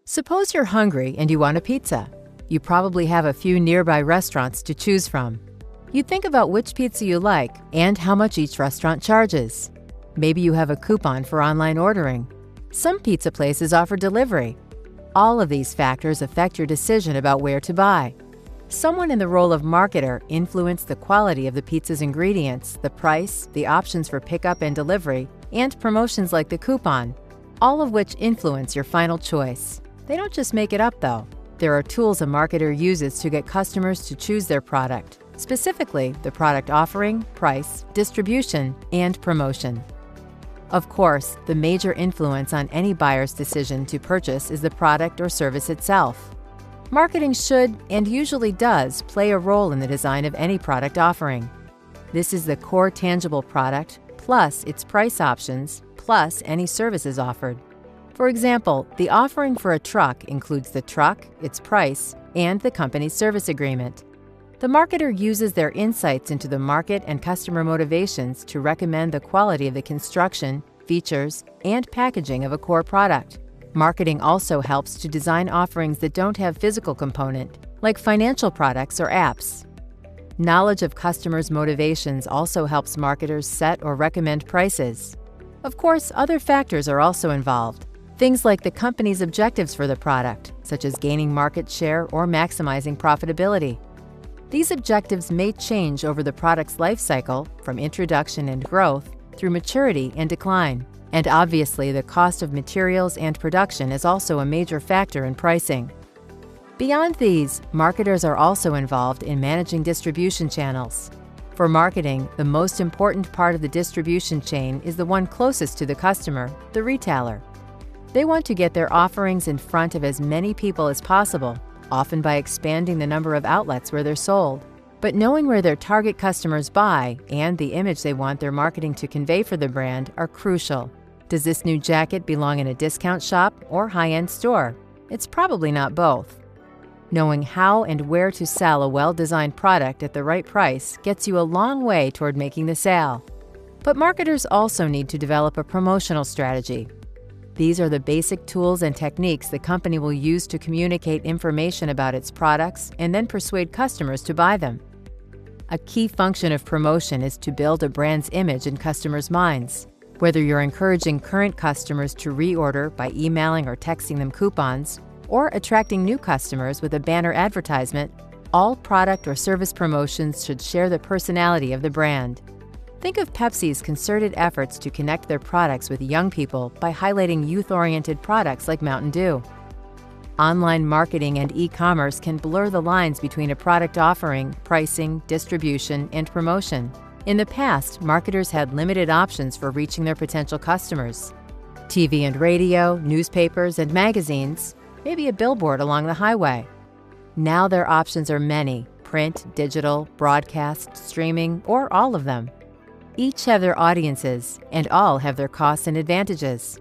Suppose you're hungry and you want a pizza. You probably have a few nearby restaurants to choose from. You think about which pizza you like and how much each restaurant charges. Maybe you have a coupon for online ordering. Some pizza places offer delivery. All of these factors affect your decision about where to buy. Someone in the role of marketer influenced the quality of the pizza's ingredients, the price, the options for pickup and delivery, and promotions like the coupon, all of which influence your final choice. They don't just make it up, though. There are tools a marketer uses to get customers to choose their product, specifically the product offering, price, distribution, and promotion. Of course, the major influence on any buyer's decision to purchase is the product or service itself. Marketing should, and usually does, play a role in the design of any product offering. This is the core tangible product, plus its price options, plus any services offered. For example, the offering for a truck includes the truck, its price, and the company's service agreement. The marketer uses their insights into the market and customer motivations to recommend the quality of the construction, features, and packaging of a core product. Marketing also helps to design offerings that don't have physical component, like financial products or apps. Knowledge of customers' motivations also helps marketers set or recommend prices. Of course, other factors are also involved. Things like the company's objectives for the product, such as gaining market share or maximizing profitability. These objectives may change over the product's life cycle, from introduction and growth through maturity and decline. And obviously, the cost of materials and production is also a major factor in pricing. Beyond these, marketers are also involved in managing distribution channels. For marketing, the most important part of the distribution chain is the one closest to the customer, the retailer. They want to get their offerings in front of as many people as possible, often by expanding the number of outlets where they're sold. But knowing where their target customers buy and the image they want their marketing to convey for the brand are crucial. Does this new jacket belong in a discount shop or high-end store? It's probably not both. Knowing how and where to sell a well-designed product at the right price gets you a long way toward making the sale. But marketers also need to develop a promotional strategy. These are the basic tools and techniques the company will use to communicate information about its products and then persuade customers to buy them. A key function of promotion is to build a brand's image in customers' minds. Whether you're encouraging current customers to reorder by emailing or texting them coupons, or attracting new customers with a banner advertisement, all product or service promotions should share the personality of the brand. Think of Pepsi's concerted efforts to connect their products with young people by highlighting youth-oriented products like Mountain Dew. Online marketing and e-commerce can blur the lines between a product offering, pricing, distribution, and promotion. In the past, marketers had limited options for reaching their potential customers. TV and radio, newspapers and magazines, maybe a billboard along the highway. Now their options are many: print, digital, broadcast, streaming, or all of them. Each have their audiences, and all have their costs and advantages.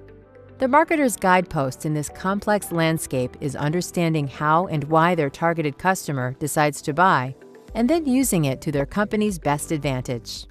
The marketer's guidepost in this complex landscape is understanding how and why their targeted customer decides to buy, and then using it to their company's best advantage.